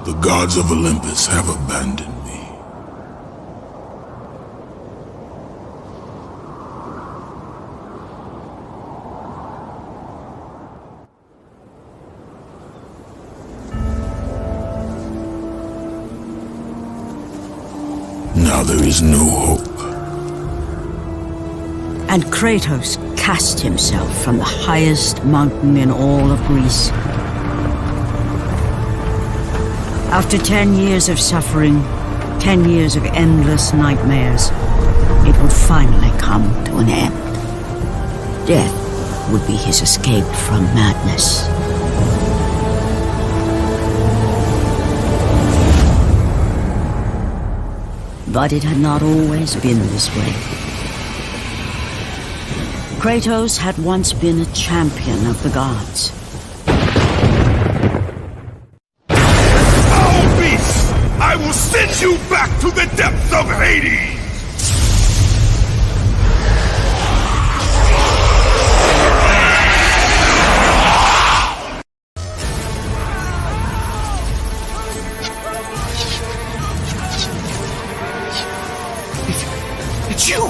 The gods of Olympus have abandoned me. Now there is no hope. And Kratos cast himself from the highest mountain in all of Greece. After 10 years of suffering, 10 years of endless nightmares, it would finally come to an end. Death would be his escape from madness. But it had not always been this way. Kratos had once been a champion of the gods. Foul beast! I will send you back to the depths of Hades! It's you!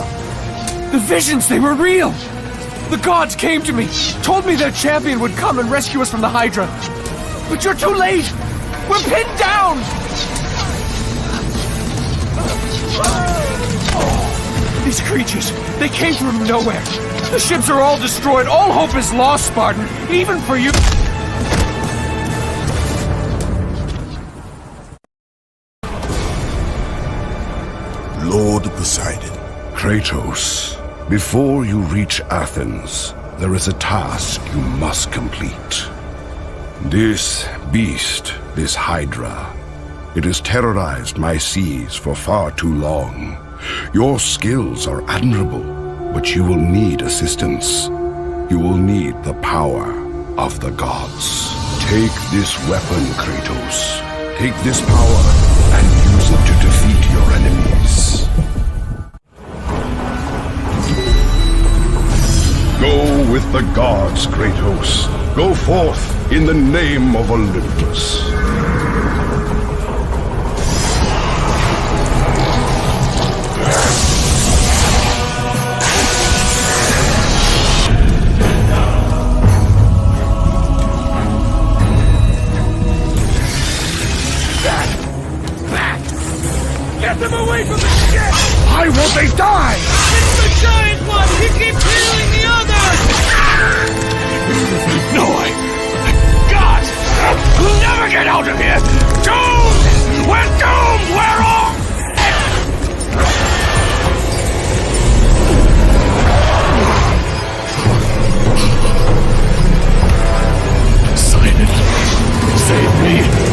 The visions, they were real! The gods came to me, told me their champion would come and rescue us from the Hydra. But you're too late! We're pinned down! These creatures, they came from nowhere. The ships are all destroyed, all hope is lost, Spartan, even for you. Lord Poseidon. Kratos, before you reach Athens, there is a task you must complete. This beast, this Hydra, it has terrorized my seas for far too long. Your skills are admirable, but you will need assistance. You will need the power of the gods. Take this weapon, Kratos. Take this power and use it to defeat your enemies. Go with the gods, Kratos. Go forth in the name of Olympus. Get them away from the ship! Why won't they die? It's the giant one! He keeps healing the others! No way! God! We'll never get out of here! Doomed! We're doomed! We're all... Poseidon, save me!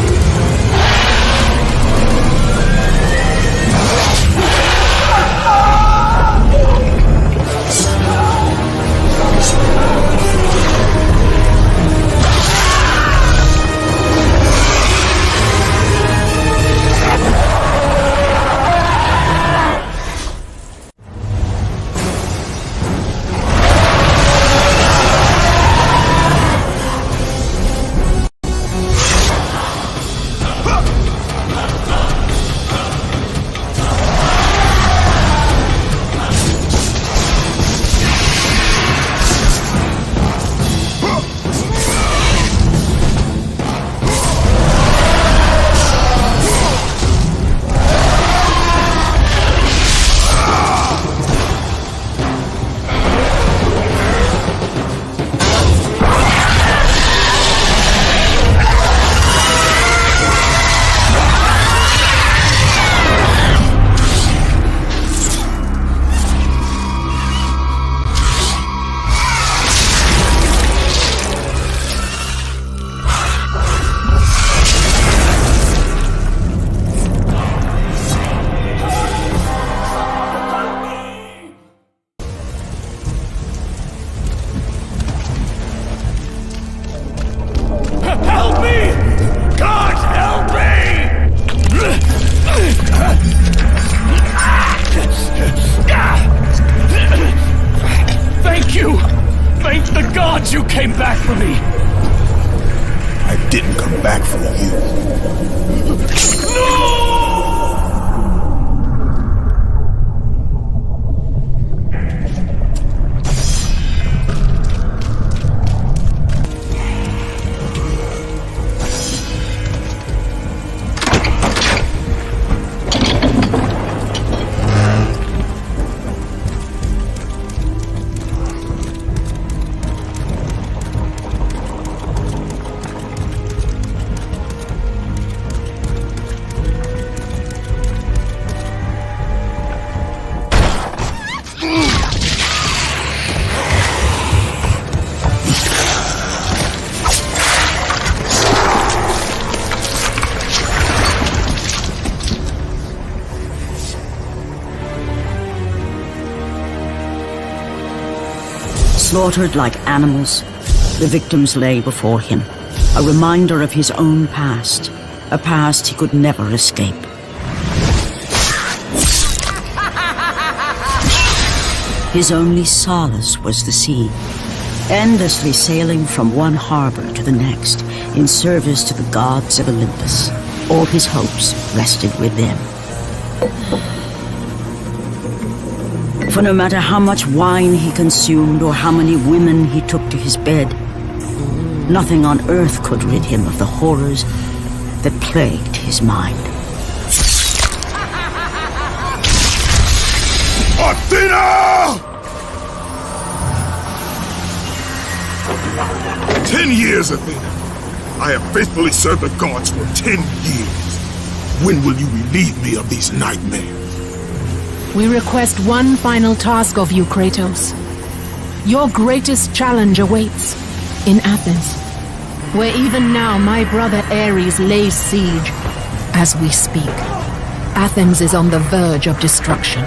didn't come back for you. Slaughtered like animals, the victims lay before him, a reminder of his own past, a past he could never escape. His only solace was the sea, endlessly sailing from one harbor to the next in service to the gods of Olympus. All his hopes rested with them. For no matter how much wine he consumed or how many women he took to his bed, nothing on earth could rid him of the horrors that plagued his mind. Athena! 10 years, Athena. I have faithfully served the gods for 10 years. When will you relieve me of these nightmares? We request one final task of you, Kratos. Your greatest challenge awaits in Athens, where even now my brother Ares lays siege as we speak. Athens is on the verge of destruction.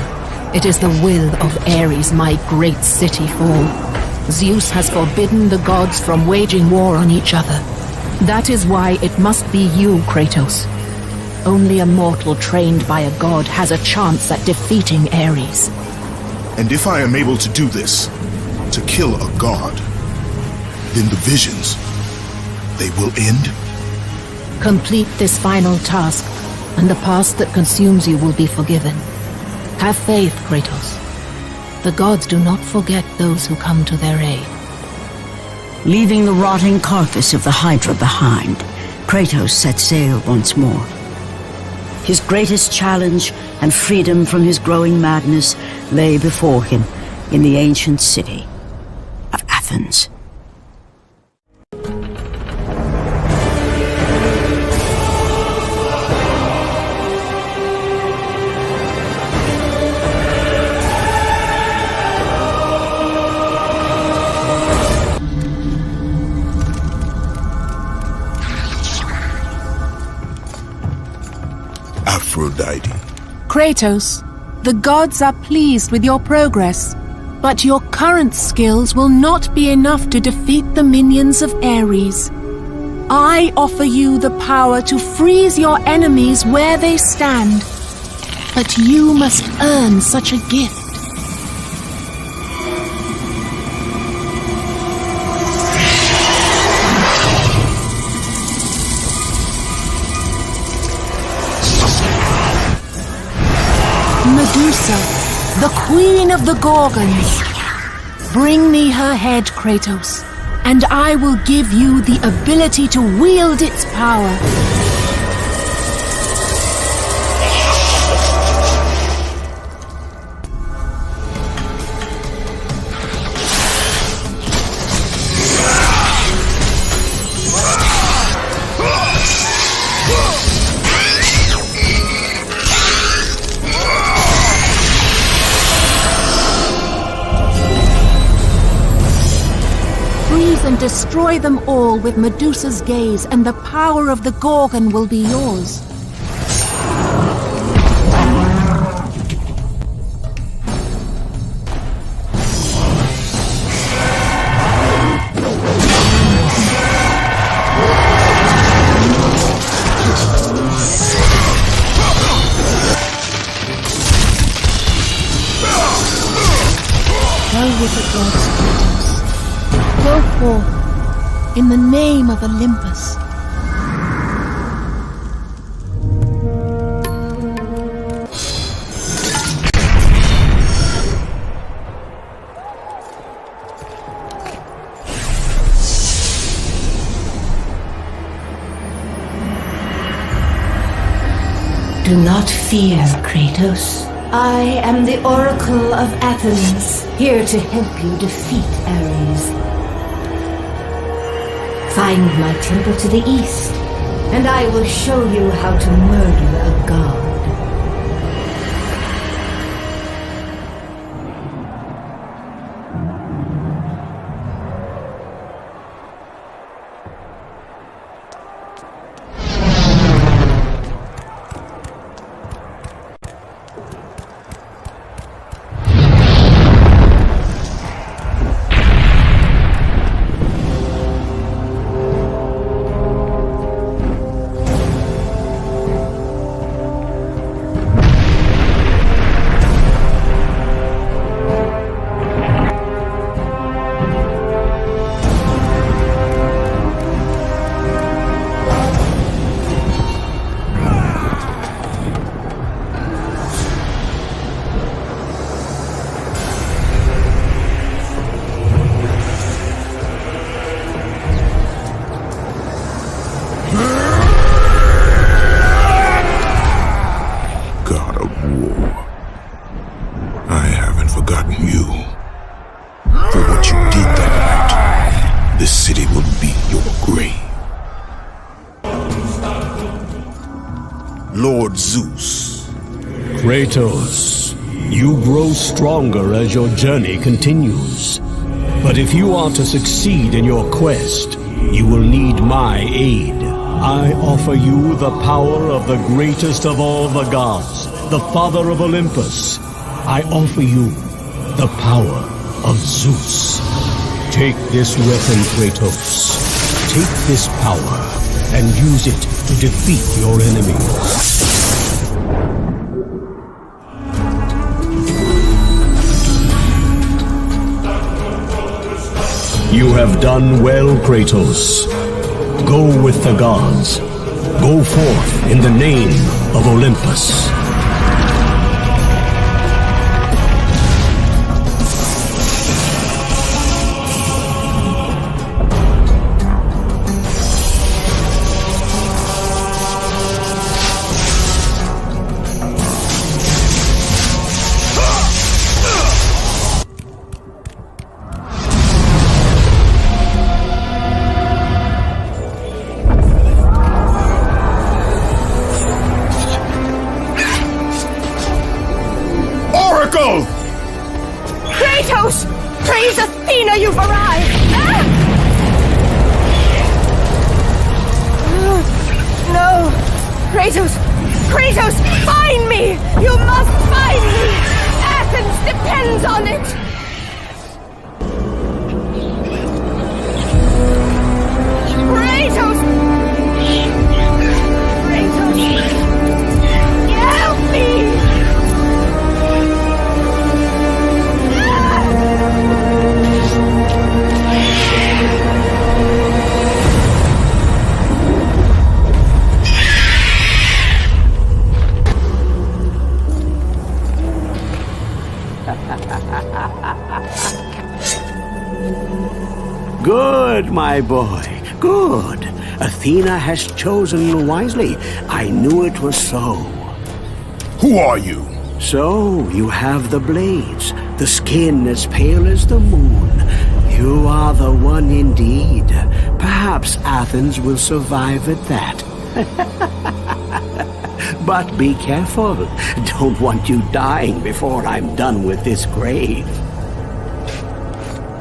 It is the will of Ares my great city fall. Zeus has forbidden the gods from waging war on each other. That is why it must be you, Kratos. Only a mortal trained by a god has a chance at defeating Ares. And if I am able to do this, to kill a god, then the visions, they will end? Complete this final task, and the past that consumes you will be forgiven. Have faith, Kratos. The gods do not forget those who come to their aid. Leaving the rotting carcass of the Hydra behind, Kratos set sail once more. His greatest challenge and freedom from his growing madness lay before him in the ancient city of Athens. Aphrodite. Kratos, the gods are pleased with your progress, but your current skills will not be enough to defeat the minions of Ares. I offer you the power to freeze your enemies where they stand, but you must earn such a gift. Medusa, the queen of the Gorgons. Bring me her head, Kratos, and I will give you the ability to wield its power. And destroy them all with Medusa's gaze, and the power of the Gorgon will be yours. Go with the gods, Kratos. Go forth, in the name of Olympus, Do not fear, Kratos. I am the Oracle of Athens, here to help you defeat Ares. Find my temple to the east, and I will show you how to murder a god. Lord Zeus. Kratos, you grow stronger as your journey continues. But if you are to succeed in your quest, you will need my aid. I offer you the power of the greatest of all the gods, the father of Olympus. I offer you the power of Zeus. Take this weapon, Kratos. Take this power and use it to defeat your enemies. You have done well, Kratos. Go with the gods. Go forth in the name of Olympus. Kratos! Praise Athena, you've arrived! No! Kratos! Kratos, find me! You must find me! Athens depends on it! Kratos! Kratos! Help me! Good, my boy, good. Athena has chosen you wisely. I knew it was so. Who are you? So, you have the blades, the skin as pale as the moon. You are the one indeed. Perhaps Athens will survive at that. But be careful. Don't want you dying before I'm done with this grave.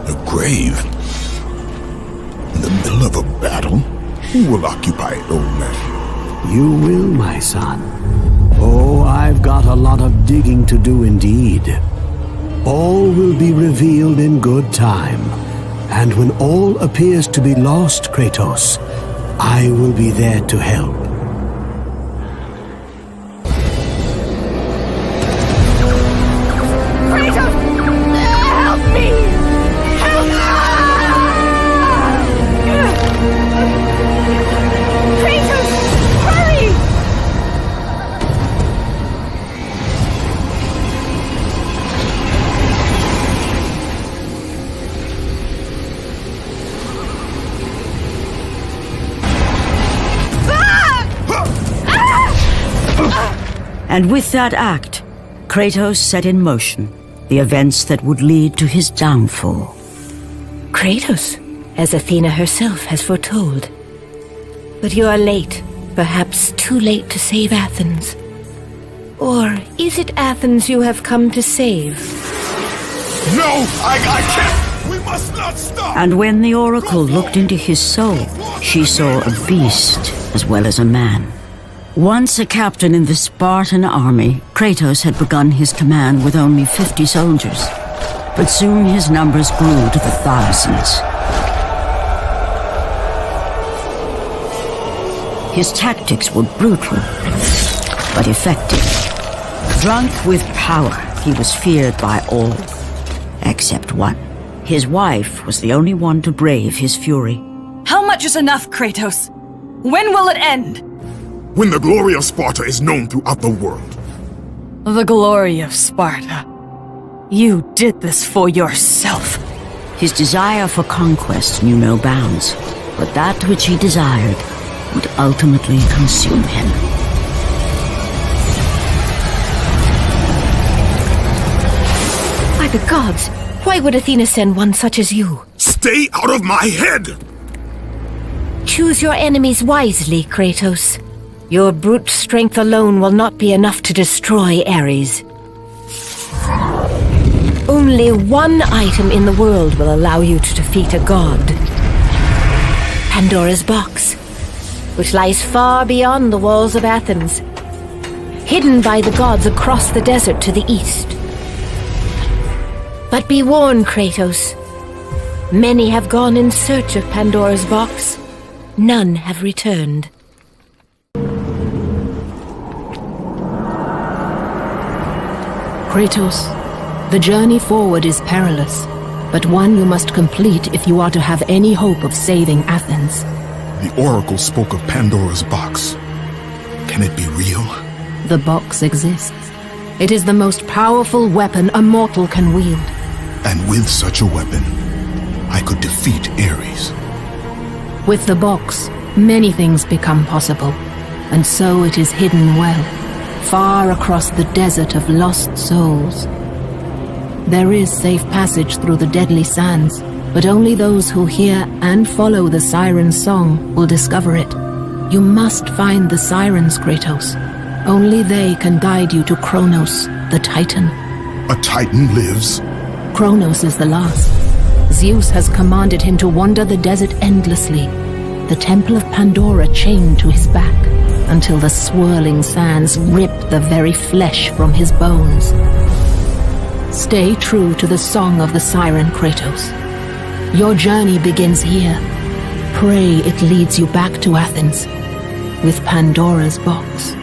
A grave? In the middle of a battle? Who will occupy it, old man? You will, my son. Oh, I've got a lot of digging to do indeed. All will be revealed in good time. And when all appears to be lost, Kratos, I will be there to help. And with that act, Kratos set in motion the events that would lead to his downfall. Kratos, as Athena herself has foretold. But you are late, perhaps too late to save Athens. Or is it Athens you have come to save? No! I can't! We must not stop! And when the oracle looked into his soul, she saw a beast as well as a man. Once a captain in the Spartan army, Kratos had begun his command with only 50 soldiers. But soon his numbers grew to the thousands. His tactics were brutal, but effective. Drunk with power, he was feared by all, except one. His wife was the only one to brave his fury. How much is enough, Kratos? When will it end? When the glory of Sparta is known throughout the world. The glory of Sparta. You did this for yourself. His desire for conquest knew no bounds, but that which he desired would ultimately consume him. By the gods, why would Athena send one such as you? Stay out of my head! Choose your enemies wisely, Kratos. Your brute strength alone will not be enough to destroy Ares. Only one item in the world will allow you to defeat a god. Pandora's box, which lies far beyond the walls of Athens, hidden by the gods across the desert to the east. But be warned, Kratos. Many have gone in search of Pandora's box. None have returned. Kratos, the journey forward is perilous, but one you must complete if you are to have any hope of saving Athens. The oracle spoke of Pandora's box. Can it be real? The box exists. It is the most powerful weapon a mortal can wield. And with such a weapon, I could defeat Ares. With the box, many things become possible, and so it is hidden well, far across the desert of lost souls. There is safe passage through the deadly sands, but only those who hear and follow the siren's song will discover it. You must find the sirens, Kratos. Only they can guide you to Kronos, the Titan. A Titan lives? Kronos is the last. Zeus has commanded him to wander the desert endlessly, the temple of Pandora chained to his back, until the swirling sands rip the very flesh from his bones. Stay true to the song of the siren, Kratos. Your journey begins here. Pray it leads you back to Athens, with Pandora's box.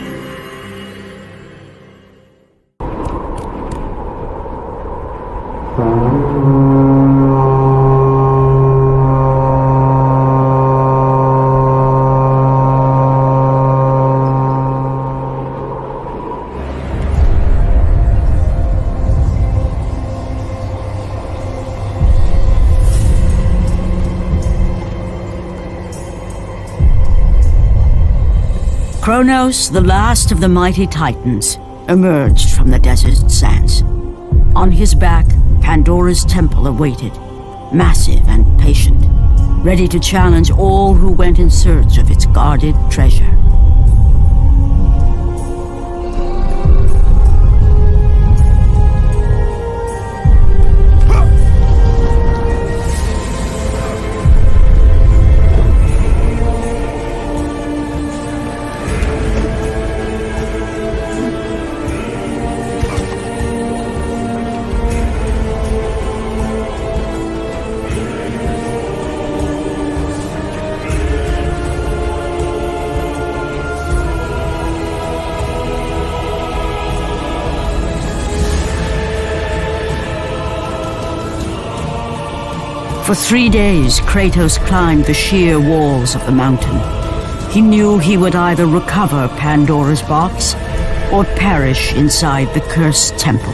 Kronos, the last of the mighty Titans, emerged from the desert sands. On his back, Pandora's temple awaited, massive and patient, ready to challenge all who went in search of its guarded treasure. For 3 days, Kratos climbed the sheer walls of the mountain. He knew he would either recover Pandora's box or perish inside the cursed temple,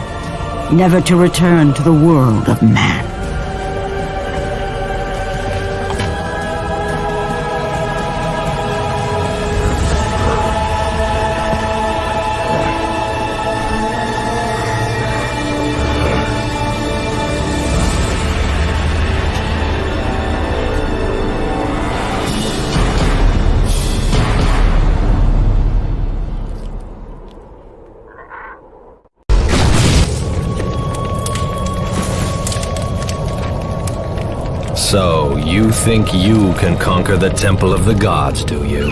never to return to the world of man. So, you think you can conquer the Temple of the Gods, do you?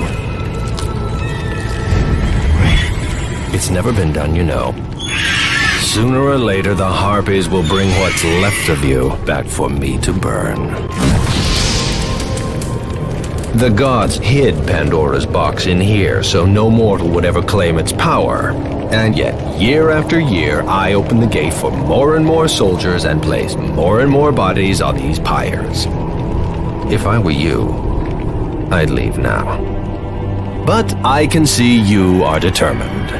It's never been done, you know. Sooner or later, the Harpies will bring what's left of you back for me to burn. The gods hid Pandora's box in here, so no mortal would ever claim its power. And yet, year after year, I open the gate for more and more soldiers and place more and more bodies on these pyres. If I were you, I'd leave now. But I can see you are determined.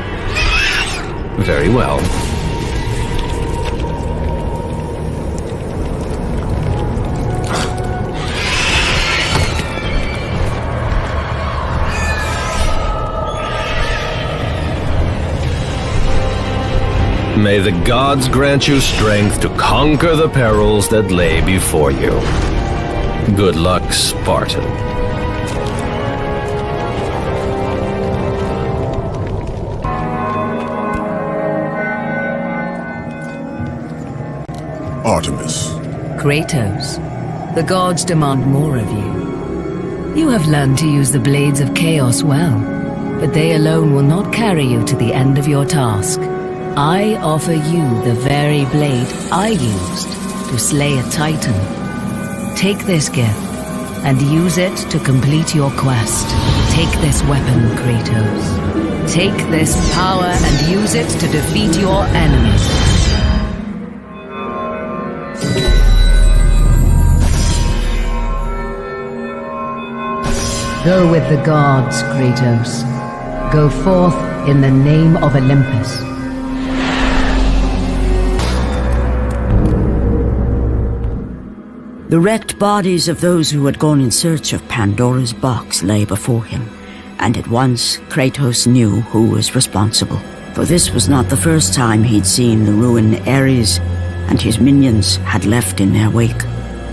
Very well. May the gods grant you strength to conquer the perils that lay before you. Good luck, Spartan. Artemis. Kratos, the gods demand more of you. You have learned to use the blades of chaos well, but they alone will not carry you to the end of your task. I offer you the very blade I used to slay a titan. Take this gift and use it to complete your quest. Take this weapon, Kratos. Take this power and use it to defeat your enemies. Go with the gods, Kratos. Go forth in the name of Olympus. The wrecked bodies of those who had gone in search of Pandora's box lay before him, and at once Kratos knew who was responsible. For this was not the first time he'd seen the ruin Ares and his minions had left in their wake.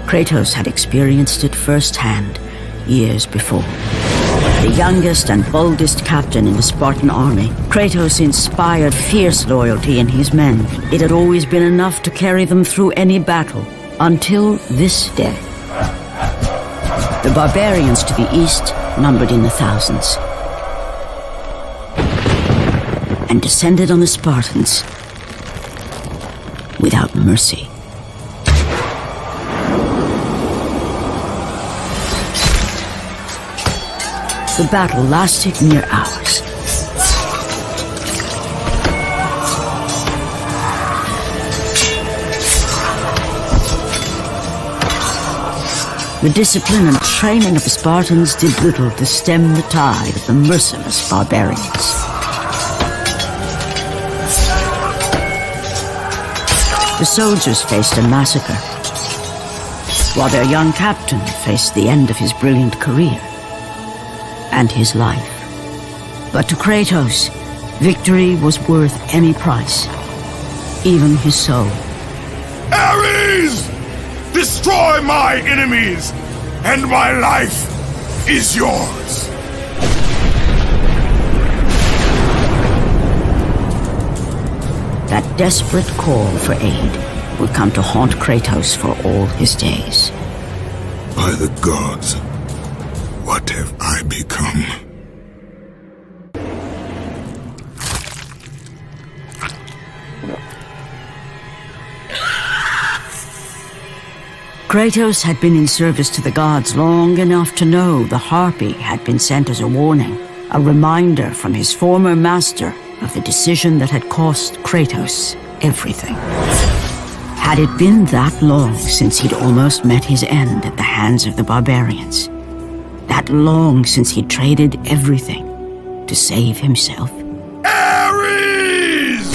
Kratos had experienced it firsthand years before. The youngest and boldest captain in the Spartan army, Kratos inspired fierce loyalty in his men. It had always been enough to carry them through any battle. Until this day. The barbarians to the east numbered in the thousands, and descended on the Spartans without mercy. The battle lasted near hours. The discipline and training of the Spartans did little to stem the tide of the merciless barbarians. The soldiers faced a massacre, while their young captain faced the end of his brilliant career and his life. But to Kratos, victory was worth any price, even his soul. Ares! Destroy my enemies, and my life is yours. That desperate call for aid would come to haunt Kratos for all his days. By the gods, what have I become? Kratos had been in service to the gods long enough to know the Harpy had been sent as a warning, a reminder from his former master of the decision that had cost Kratos everything. Had it been that long since he'd almost met his end at the hands of the barbarians? That long since he'd traded everything to save himself? Ares!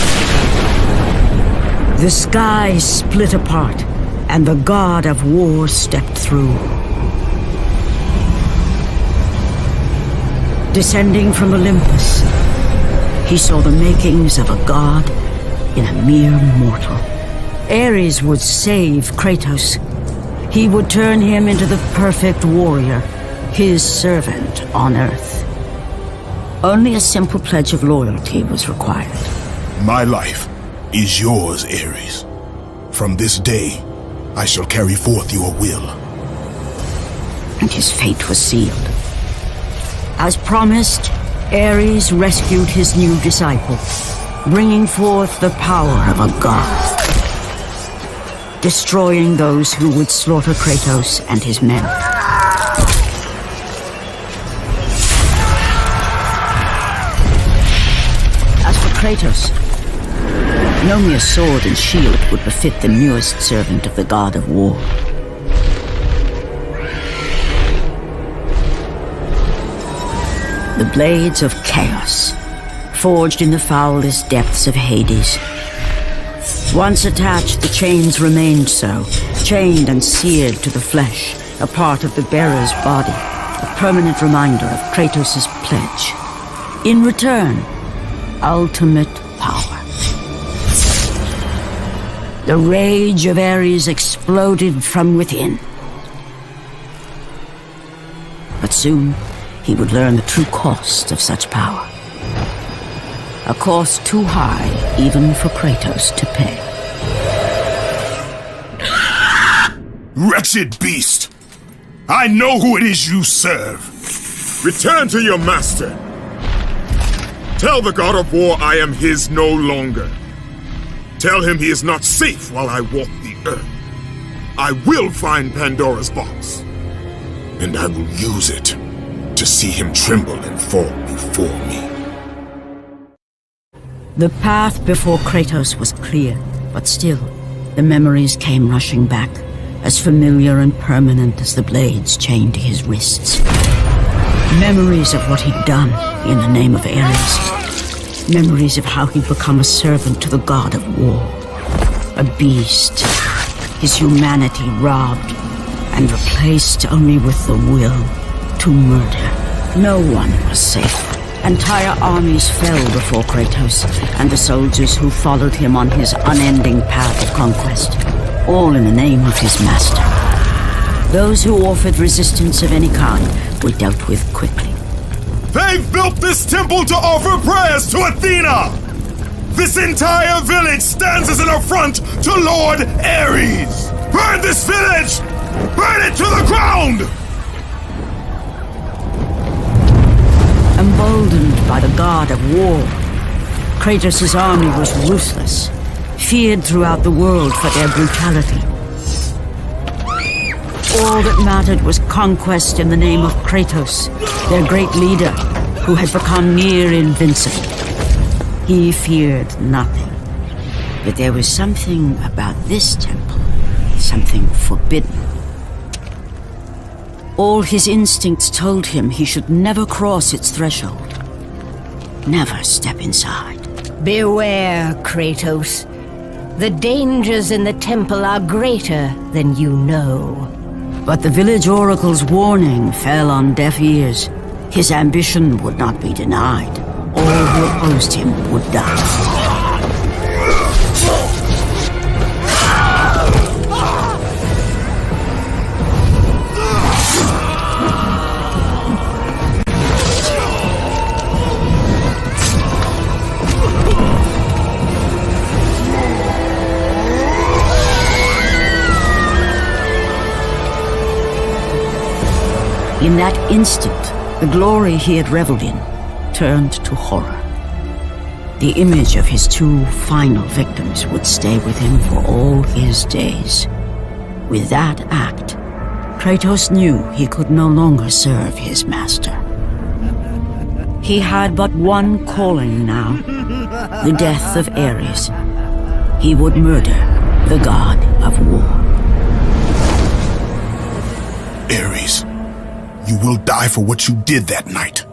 The sky split apart, and the god of war stepped through. Descending from Olympus, he saw the makings of a god in a mere mortal. Ares would save Kratos. He would turn him into the perfect warrior, his servant on Earth. Only a simple pledge of loyalty was required. My life is yours, Ares. From this day, I shall carry forth your will, and his fate was sealed. As promised, Ares rescued his new disciple, bringing forth the power of a god, destroying those who would slaughter Kratos and his men. As for Kratos, no mere sword and shield would befit the newest servant of the god of war. The blades of chaos, forged in the foulest depths of Hades. Once attached, the chains remained so, chained and seared to the flesh, a part of the bearer's body, a permanent reminder of Kratos' pledge. In return, ultimate power. The rage of Ares exploded from within. But soon, he would learn the true cost of such power. A cost too high even for Kratos to pay. Wretched beast! I know who it is you serve! Return to your master! Tell the god of war I am his no longer. Tell him he is not safe while I walk the earth. I will find Pandora's box. And I will use it to see him tremble and fall before me. The path before Kratos was clear, but still, the memories came rushing back, as familiar and permanent as the blades chained to his wrists. Memories of what he'd done in the name of Ares. Memories of how he'd become a servant to the god of war. A beast, his humanity robbed and replaced only with the will to murder. No one was safe. Entire armies fell before Kratos and the soldiers who followed him on his unending path of conquest, all in the name of his master. Those who offered resistance of any kind were dealt with quickly. They've built this temple to offer prayers to Athena! This entire village stands as an affront to Lord Ares! Burn this village! Burn it to the ground! Emboldened by the god of war, Kratos' army was ruthless, feared throughout the world for their brutality. All that mattered was conquest in the name of Kratos, their great leader, who had become near invincible. He feared nothing, but there was something about this temple, something forbidden. All his instincts told him he should never cross its threshold. Never step inside. Beware, Kratos. The dangers in the temple are greater than you know. But the village oracle's warning fell on deaf ears. His ambition would not be denied. All who opposed him would die. In that instant, the glory he had reveled in turned to horror. The image of his two final victims would stay with him for all his days. With that act, Kratos knew he could no longer serve his master. He had but one calling now, the death of Ares. He would murder the god of war. Ares, you will die for what you did that night.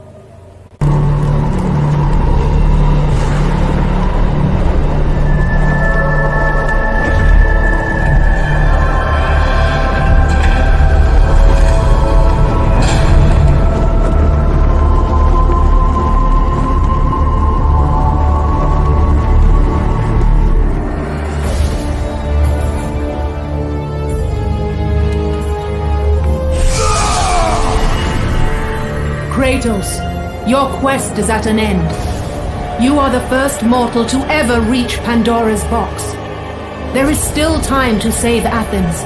Kratos, your quest is at an end. You are the first mortal to ever reach Pandora's box. There is still time to save Athens.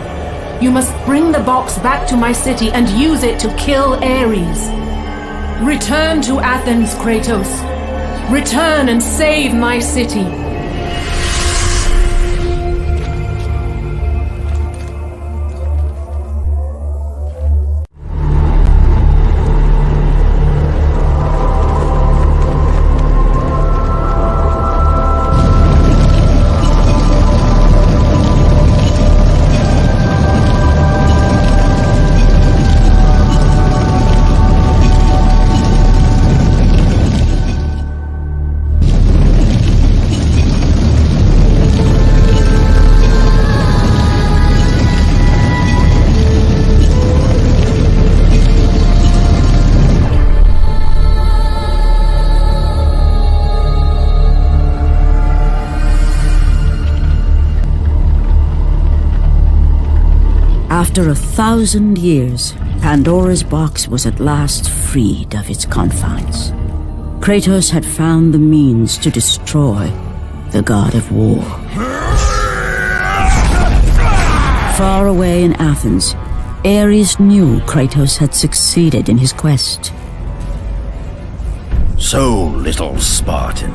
You must bring the box back to my city and use it to kill Ares. Return to Athens, Kratos. Return and save my city. After 1,000 years, Pandora's box was at last freed of its confines. Kratos had found the means to destroy the god of war. Far away in Athens, Ares knew Kratos had succeeded in his quest. So, little Spartan,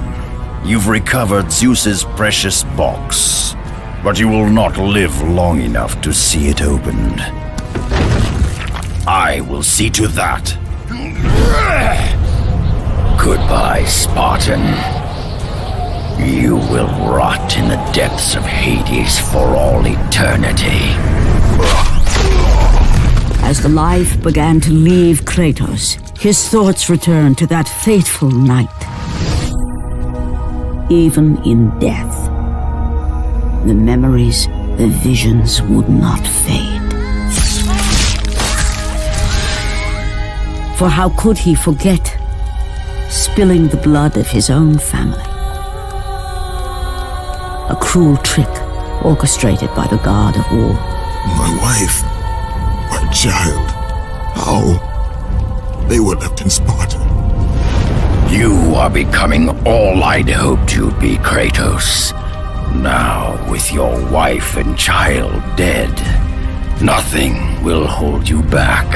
you've recovered Zeus's precious box. But you will not live long enough to see it opened. I will see to that. Goodbye, Spartan. You will rot in the depths of Hades for all eternity. As the life began to leave Kratos, his thoughts returned to that fateful night. Even in death, the memories, the visions would not fade. For how could he forget spilling the blood of his own family? A cruel trick orchestrated by the god of war. My wife, my child, how? They were left in Sparta. You are becoming all I'd hoped you'd be, Kratos. Now, with your wife and child dead, nothing will hold you back.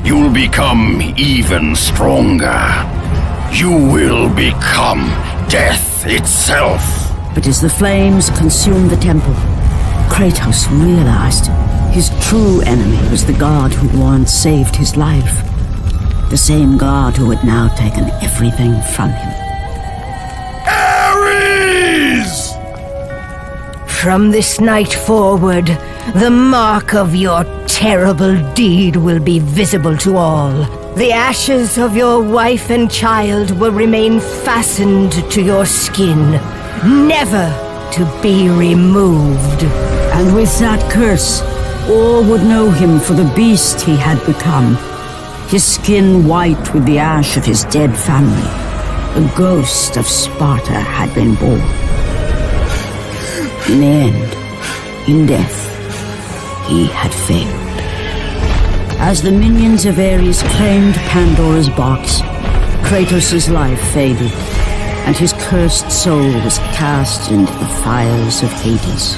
You'll become even stronger. You will become death itself. But as the flames consumed the temple, Kratos realized his true enemy was the god who once saved his life. The same god who had now taken everything from him. Ares! From this night forward, the mark of your terrible deed will be visible to all. The ashes of your wife and child will remain fastened to your skin, never to be removed. And with that curse, all would know him for the beast he had become. His skin white with the ash of his dead family. The ghost of Sparta had been born. In the end, in death, he had failed. As the minions of Ares claimed Pandora's box, Kratos' life faded, and his cursed soul was cast into the fires of Hades.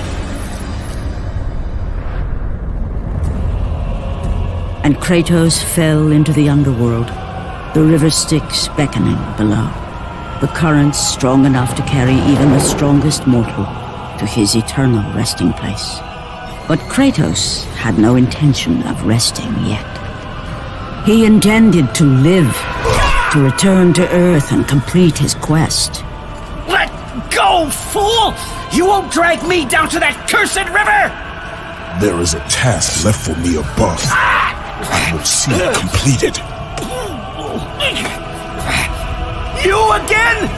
And Kratos fell into the underworld, the river Styx beckoning below, the currents strong enough to carry even the strongest mortal to his eternal resting place. But Kratos had no intention of resting yet. He intended to live, to return to Earth and complete his quest. Let go, fool! You won't drag me down to that cursed river! There is a task left for me above. I will see it completed. You again?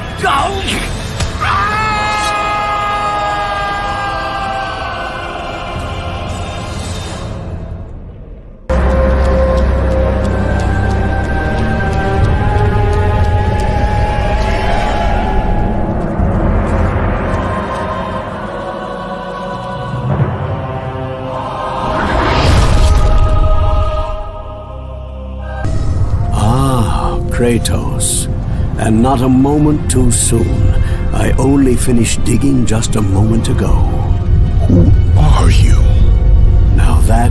Kratos, and not a moment too soon. I only finished digging just a moment ago. Who are you? Now that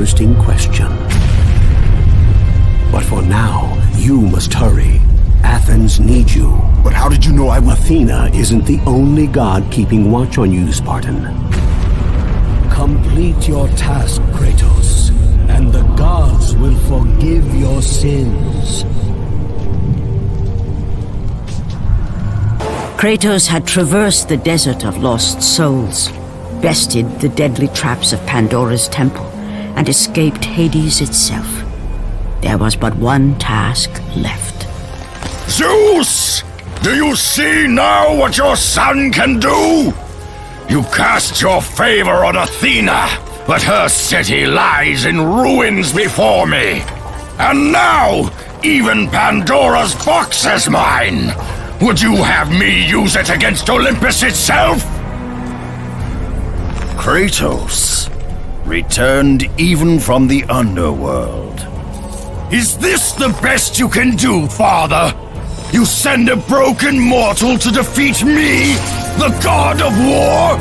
interesting question. But for now, you must hurry. Athens needs you. But how did you know I would... Athena isn't the only god keeping watch on you, Spartan. Complete your task, Kratos, and the gods will forgive your sins. Kratos had traversed the desert of lost souls, bested the deadly traps of Pandora's temple, and escaped Hades itself. There was but one task left. Zeus! Do you see now what your son can do? You cast your favor on Athena, but her city lies in ruins before me. And now, even Pandora's box is mine. Would you have me use it against Olympus itself? Kratos, returned even from the underworld. Is this the best you can do, father? You send a broken mortal to defeat me, the god of war?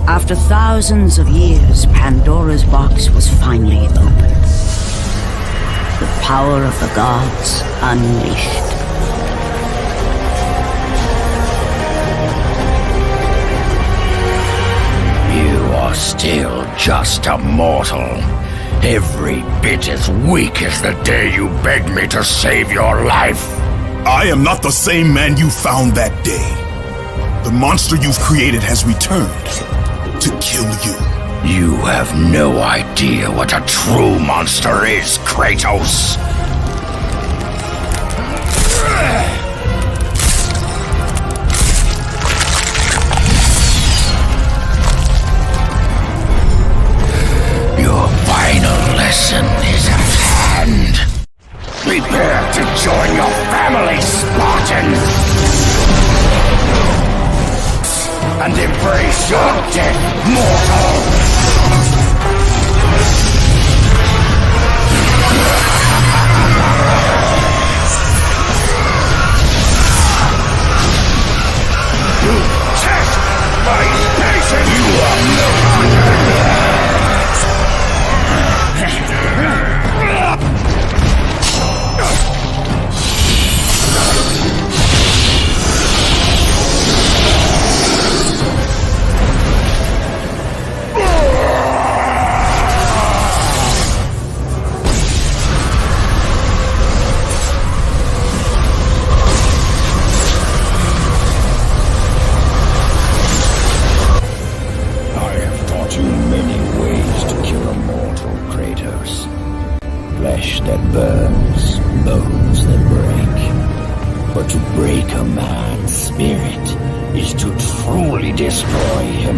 After thousands of years, Pandora's box was finally opened. The power of the gods unleashed. You are still just a mortal. Every bit as weak as the day you begged me to save your life. I am not the same man you found that day. The monster you've created has returned to kill you. You have no idea what a true monster is, Kratos. Your final lesson is at hand. Prepare to join your family, Spartan! And embrace your death, mortal! You test my patience! You are no that burns, bones that break. But to break a man's spirit is to truly destroy him.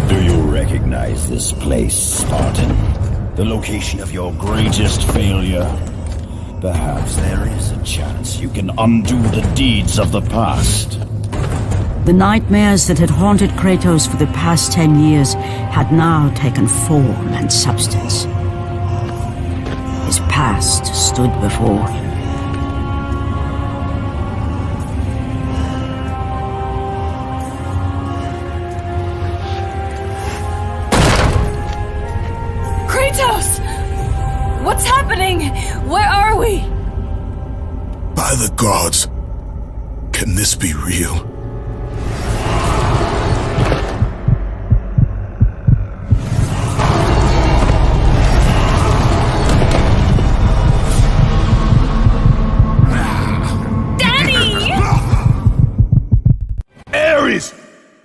Do you recognize this place, Spartan? The location of your greatest failure? Perhaps there is a chance you can undo the deeds of the past. The nightmares that had haunted Kratos for the past 10 years had now taken form and substance. His past stood before him. Kratos! What's happening? Where are we? By the gods, can this be real?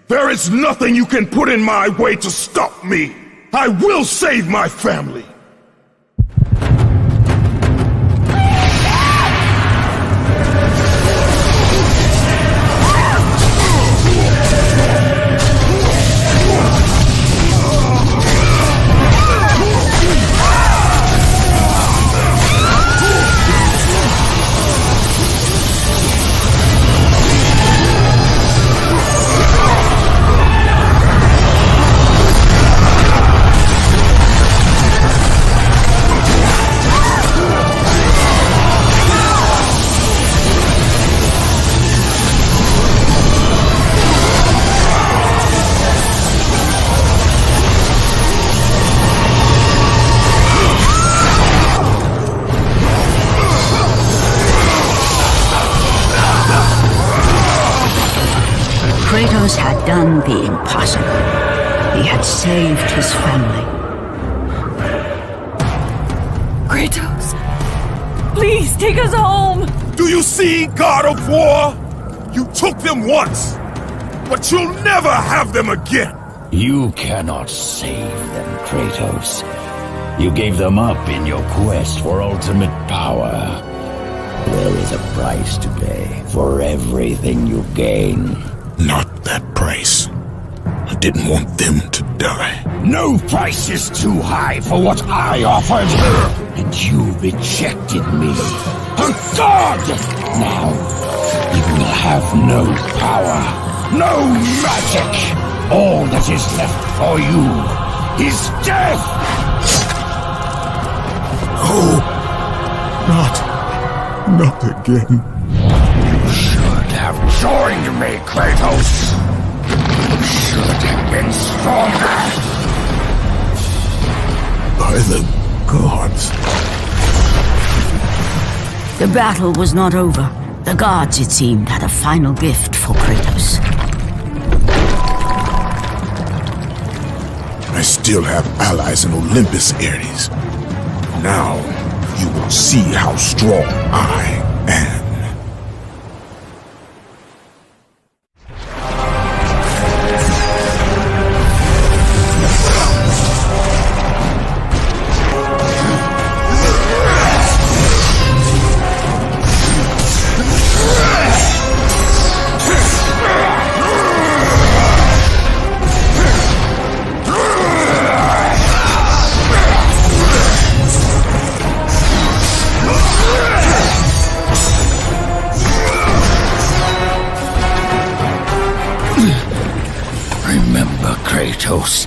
There is nothing you can put in my way to stop me. I will save my family. done the impossible. He had saved his family. Kratos, please take us home! Do you see, God of War? You took them once, but you'll never have them again. You cannot save them, Kratos. You gave them up in your quest for ultimate power. There is a price to pay for everything you gain. Not that price. I didn't want them to die. No price is too high for what I offered, and you rejected me. A god! Now, you will have no power, no magic. All that is left for you is death! Oh, not again. You should have joined me, Kratos. You should have been stronger. By the gods. The battle was not over. The gods, it seemed, had a final gift for Kratos. I still have allies in Olympus, Ares. Now, you will see how strong I am. Remember, Kratos,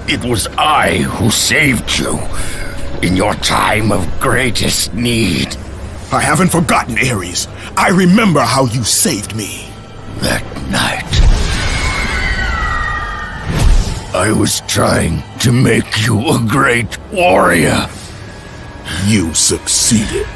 it was I who saved you in your time of greatest need. I haven't forgotten, Ares. I remember how you saved me. That night, I was trying to make you a great warrior. You succeeded.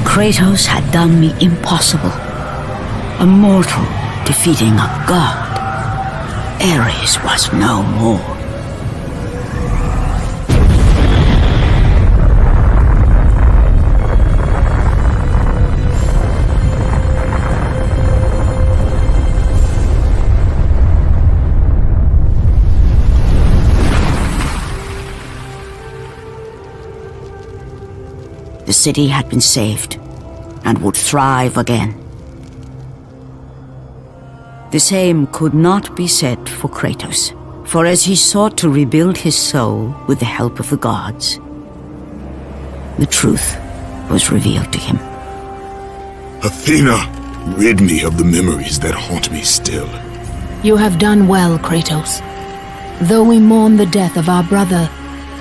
Kratos had done the impossible. A mortal defeating a god. Ares was no more. The city had been saved and would thrive again. The same could not be said for Kratos, for as he sought to rebuild his soul with the help of the gods, the truth was revealed to him. Athena, rid me of the memories that haunt me still. You have done well, Kratos. Though we mourn the death of our brother,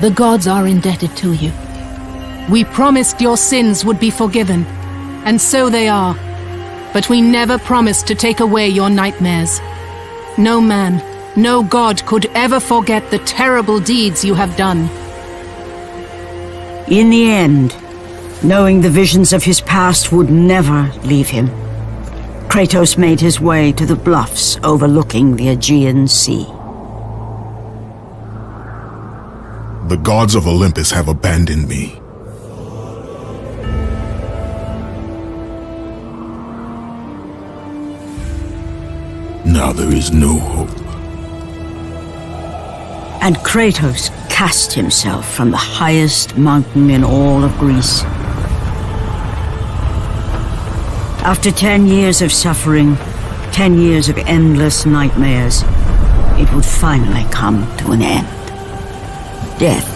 the gods are indebted to you. We promised your sins would be forgiven, and so they are. But we never promised to take away your nightmares. No man, no god could ever forget the terrible deeds you have done. In the end, knowing the visions of his past would never leave him, Kratos made his way to the bluffs overlooking the Aegean Sea. The gods of Olympus have abandoned me. Now there is no hope. And Kratos cast himself from the highest mountain in all of Greece. After 10 years of suffering, 10 years of endless nightmares, it would finally come to an end. Death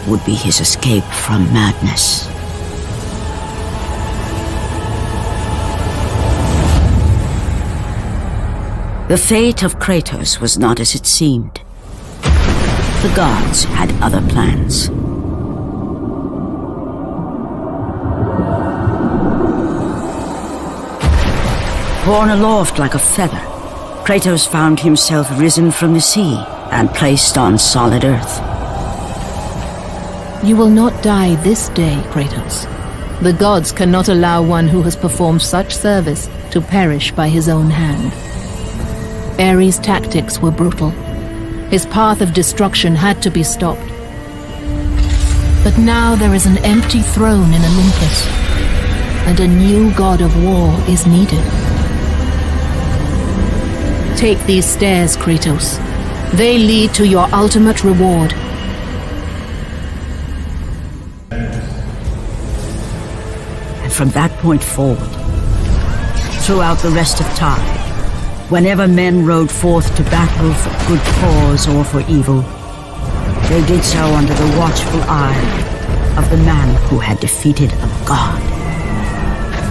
would be his escape from madness. The fate of Kratos was not as it seemed. The gods had other plans. Borne aloft like a feather, Kratos found himself risen from the sea and placed on solid earth. You will not die this day, Kratos. The gods cannot allow one who has performed such service to perish by his own hand. Ares' tactics were brutal. His path of destruction had to be stopped. But now there is an empty throne in Olympus, and a new god of war is needed. Take these stairs, Kratos. They lead to your ultimate reward. And from that point forward, throughout the rest of time, whenever men rode forth to battle for good cause or for evil, they did so under the watchful eye of the man who had defeated a god.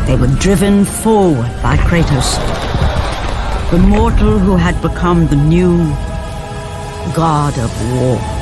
They were driven forward by Kratos, the mortal who had become the new god of war.